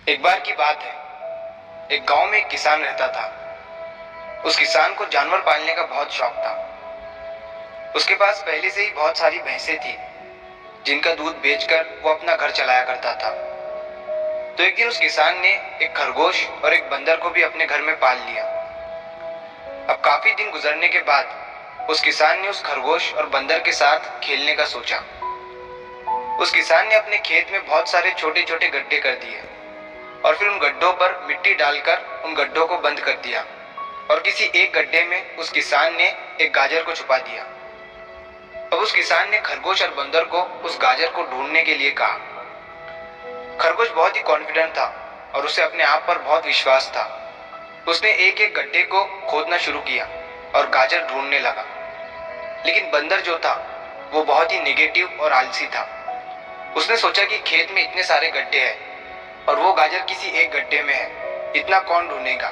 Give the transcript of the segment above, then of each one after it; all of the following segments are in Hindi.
एक बार की बात है, एक गांव में एक किसान रहता था। उस किसान को जानवर पालने का बहुत शौक था। उसके पास पहले से ही बहुत सारी भैंसें थी, जिनका दूध बेचकर वो अपना घर चलाया करता था। तो एक दिन उस किसान ने एक खरगोश और एक बंदर को भी अपने घर में पाल लिया। अब काफी दिन गुजरने के बाद उस किसान ने उस खरगोश और बंदर के साथ खेलने का सोचा। उस किसान ने अपने खेत में बहुत सारे छोटे छोटे गड्ढे कर दिए और फिर उन गड्ढों पर मिट्टी डालकर उन गड्ढों को बंद कर दिया और किसी एक गड्ढे में उस किसान ने एक गाजर को छुपा दिया। अब उस किसान ने खरगोश और बंदर को उस गाजर को ढूंढने के लिए कहा। खरगोश बहुत ही कॉन्फिडेंट था और उसे अपने आप पर बहुत विश्वास था। उसने एक एक गड्ढे को खोदना शुरू किया और गाजर ढूंढने लगा। लेकिन बंदर जो था वो बहुत ही नेगेटिव और आलसी था। उसने सोचा कि खेत में इतने सारे गड्ढे हैं और वो गाजर किसी एक गड्ढे में है, इतना कौन ढूंढेगा।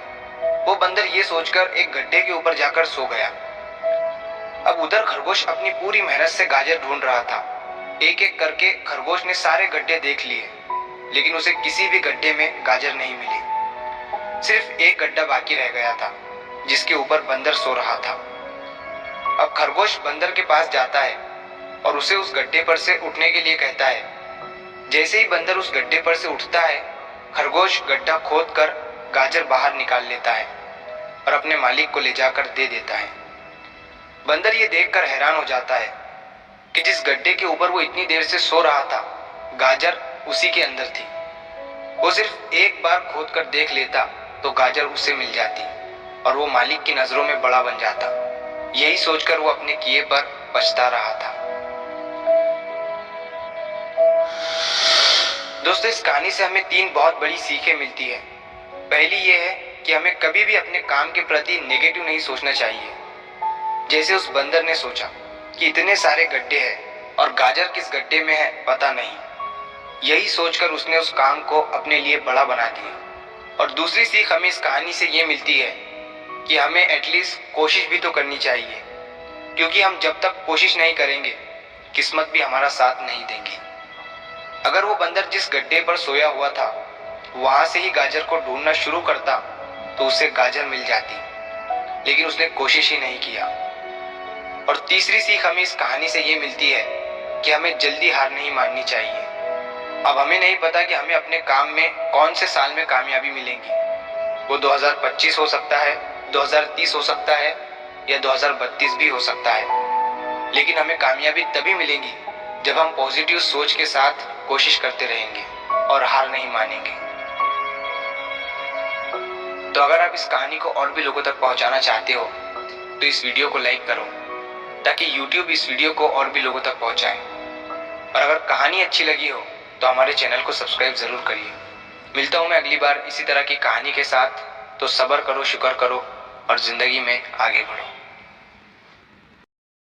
वो बंदर ये सोचकर एक गड्ढे के ऊपर जाकर सो गया। अब उधर खरगोश अपनी पूरी मेहनत से गाजर ढूंढ रहा था। एक एक करके खरगोश ने सारे गड्ढे देख लिए, लेकिन उसे किसी भी गड्ढे में गाजर नहीं मिली। सिर्फ एक गड्ढा बाकी रह गया था, जिसके ऊपर बंदर सो रहा था। अब खरगोश बंदर के पास जाता है और उसे उस गड्ढे पर से उठने के लिए कहता है। जैसे ही बंदर उस गड्ढे पर से उठता है, खरगोश गड्ढा खोदकर गाजर बाहर निकाल लेता है और अपने मालिक को ले जाकर दे देता है। बंदर ये देखकर हैरान हो जाता है कि जिस गड्ढे के ऊपर वो इतनी देर से सो रहा था, गाजर उसी के अंदर थी। वो सिर्फ एक बार खोदकर देख लेता तो गाजर उसे मिल जाती और वो मालिक की नजरों में बड़ा बन जाता। यही सोचकर वो अपने किए पर पछता रहा था। दोस्तों, इस कहानी से हमें 3 बहुत बड़ी सीखें मिलती है। पहली ये है कि हमें कभी भी अपने काम के प्रति नेगेटिव नहीं सोचना चाहिए। जैसे उस बंदर ने सोचा कि इतने सारे गड्ढे हैं और गाजर किस गड्ढे में है पता नहीं। यही सोचकर उसने उस काम को अपने लिए बड़ा बना दिया। और दूसरी सीख हमें इस कहानी से ये मिलती है कि हमें एटलीस्ट कोशिश भी तो करनी चाहिए, क्योंकि हम जब तक कोशिश नहीं करेंगे, किस्मत भी हमारा साथ नहीं देंगी। अगर वो बंदर जिस गड्ढे पर सोया हुआ था वहां से ही गाजर को ढूंढना शुरू करता तो उसे गाजर मिल जाती, लेकिन उसने कोशिश ही नहीं किया। और तीसरी सीख हमें इस कहानी से ये मिलती है कि हमें जल्दी हार नहीं माननी चाहिए। अब हमें नहीं पता कि हमें अपने काम में कौन से साल में कामयाबी मिलेगी। वो 2025 हो सकता है, 2030 हो सकता है या 2032 भी हो सकता है, लेकिन हमें कामयाबी तभी मिलेगी जब हम पॉजिटिव सोच के साथ कोशिश करते रहेंगे और हार नहीं मानेंगे। तो अगर आप इस कहानी को और भी लोगों तक पहुंचाना चाहते हो तो इस वीडियो को लाइक करो, ताकि YouTube इस वीडियो को और भी लोगों तक पहुंचाए। और अगर कहानी अच्छी लगी हो तो हमारे चैनल को सब्सक्राइब जरूर करिए। मिलता हूं मैं अगली बार इसी तरह की कहानी के साथ। तो सब्र करो, शुक्र करो और जिंदगी में आगे बढ़ो।